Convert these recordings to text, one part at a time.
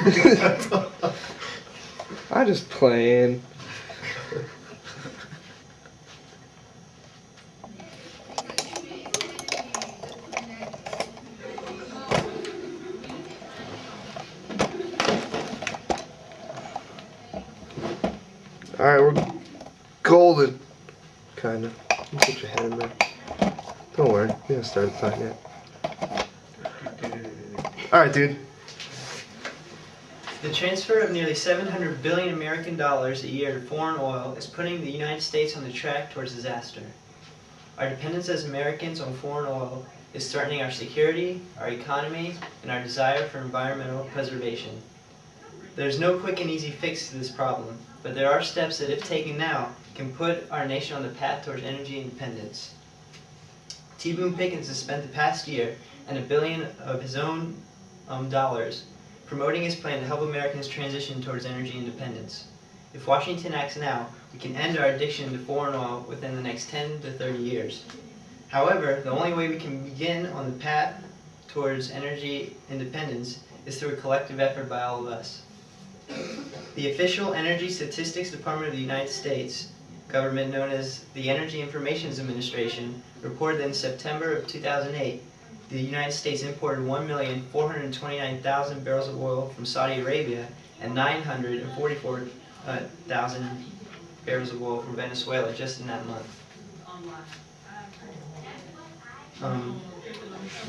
I'm just playing. Alright, we're golden. Kinda. You put your head in there. Don't worry, we haven't started the time yet. Alright, dude. The transfer of nearly 700 billion American dollars a year to foreign oil is putting the United States on the track towards disaster. Our dependence as Americans on foreign oil is threatening our security, our economy, and our desire for environmental preservation. There's no quick and easy fix to this problem, but there are steps that, if taken now, can put our nation on the path towards energy independence. T. Boone Pickens has spent the past year and $1 billion of his own dollars promoting his plan to help Americans transition towards energy independence. If Washington acts now, we can end our addiction to foreign oil within the next 10 to 30 years. However, the only way we can begin on the path towards energy independence is through a collective effort by all of us. The official Energy Statistics Department of the United States government, known as the Energy Information Administration, reported that in September of 2008, the United States imported 1,429,000 barrels of oil from Saudi Arabia and 944,000 barrels of oil from Venezuela just in that month.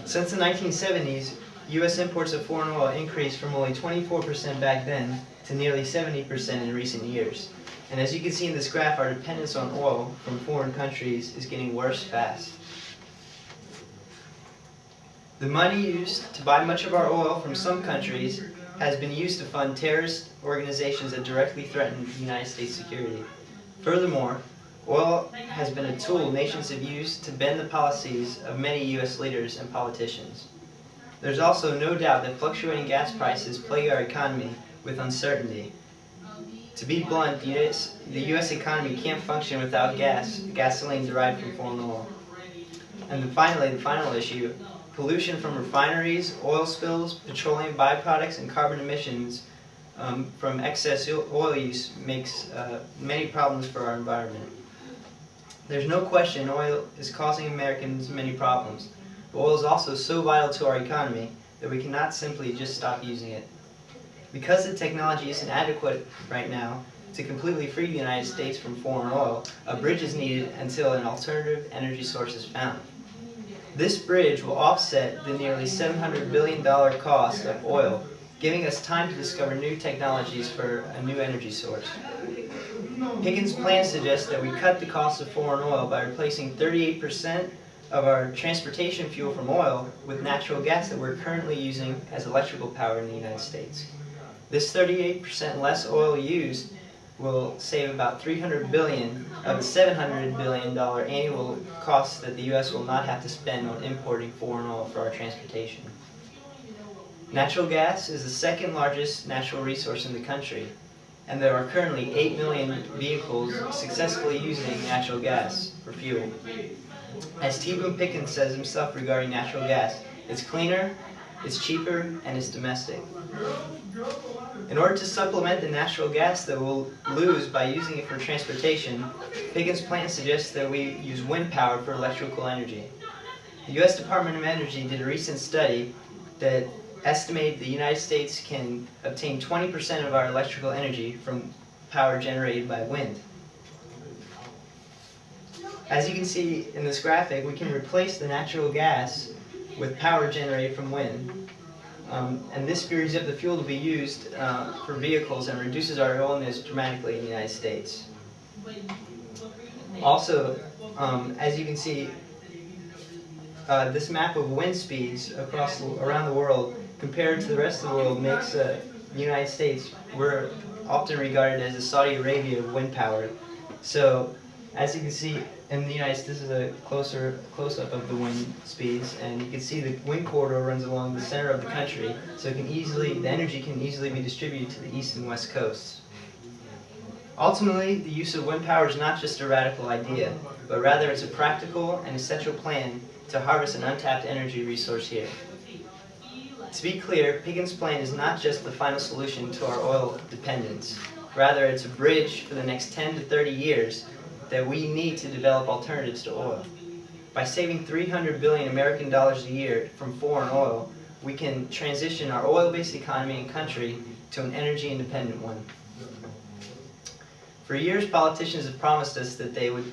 Since the 1970s, U.S. imports of foreign oil increased from only 24% back then to nearly 70% in recent years. And as you can see in this graph, our dependence on oil from foreign countries is getting worse fast. The money used to buy much of our oil from some countries has been used to fund terrorist organizations that directly threaten the United States' security. Furthermore, oil has been a tool nations have used to bend the policies of many U.S. leaders and politicians. There's also no doubt that fluctuating gas prices plague our economy with uncertainty. To be blunt, the U.S. economy can't function without gasoline derived from foreign oil. And then finally, the final issue, pollution from refineries, oil spills, petroleum byproducts, and carbon emissions from excess oil use makes many problems for our environment. There's no question oil is causing Americans many problems, but oil is also so vital to our economy that we cannot simply just stop using it. Because the technology isn't adequate right now to completely free the United States from foreign oil, a bridge is needed until an alternative energy source is found. This bridge will offset the nearly $700 billion cost of oil, giving us time to discover new technologies for a new energy source. Pickens' plan suggests that we cut the cost of foreign oil by replacing 38% of our transportation fuel from oil with natural gas that we're currently using as electrical power in the United States. This 38% less oil used will save about $300 billion of the $700 billion annual cost that the U.S. will not have to spend on importing foreign oil for our transportation. Natural gas is the second largest natural resource in the country, and there are currently 8 million vehicles successfully using natural gas for fuel. As T. Boone Pickens says himself regarding natural gas, it's cleaner, it's cheaper, and it's domestic. In order to supplement the natural gas that we'll lose by using it for transportation, Pickens' plan suggests that we use wind power for electrical energy. The U.S. Department of Energy did a recent study that estimated the United States can obtain 20% of our electrical energy from power generated by wind. As you can see in this graphic, we can replace the natural gas with power generated from wind. And this frees up the fuel to be used for vehicles and reduces our oilness dramatically in the United States. Also, as you can see, this map of wind speeds around the world compared to the rest of the world makes the United States, we're often regarded as the Saudi Arabia of wind power. So, as you can see in the United States, this is a close-up of the wind speeds, and you can see the wind corridor runs along the center of the country, so the energy can easily be distributed to the east and west coasts. Ultimately, the use of wind power is not just a radical idea, but rather it's a practical and essential plan to harvest an untapped energy resource here. To be clear, Pickens' plan is not just the final solution to our oil dependence. Rather, it's a bridge for the next 10 to 30 years that we need to develop alternatives to oil. By saving 300 billion American dollars a year from foreign oil, we can transition our oil-based economy and country to an energy-independent one. For years, politicians have promised us that they would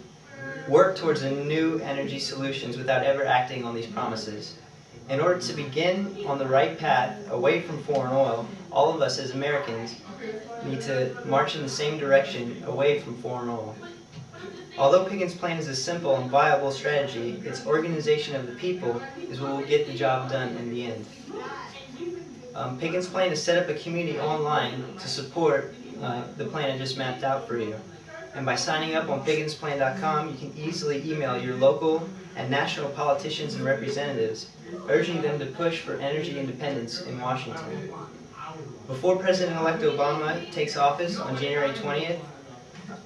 work towards new energy solutions without ever acting on these promises. In order to begin on the right path away from foreign oil, all of us as Americans need to march in the same direction away from foreign oil. Although Pickens' plan is a simple and viable strategy, its organization of the people is what will get the job done in the end. Pickens' plan is set up a community online to support the plan I just mapped out for you. And by signing up on PickensPlan.com, you can easily email your local and national politicians and representatives, urging them to push for energy independence in Washington. Before President-elect Obama takes office on January 20th,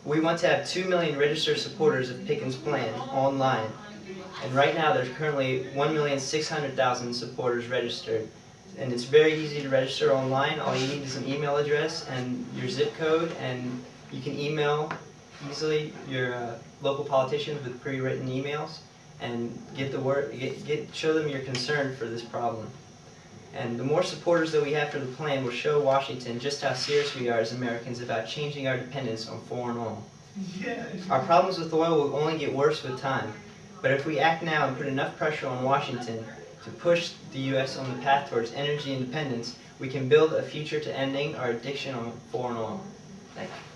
we want to have 2 million registered supporters of Pickens' plan online. And right now there's currently 1,600,000 supporters registered. And it's very easy to register online. All you need is an email address and your zip code, and you can email easily your local politicians with pre-written emails and get the word, show them your concern for this problem. And the more supporters that we have for the plan will show Washington just how serious we are as Americans about changing our dependence on foreign oil. Our problems with oil will only get worse with time, but if we act now and put enough pressure on Washington to push the U.S. on the path towards energy independence, we can build a future to ending our addiction on foreign oil. Thank you.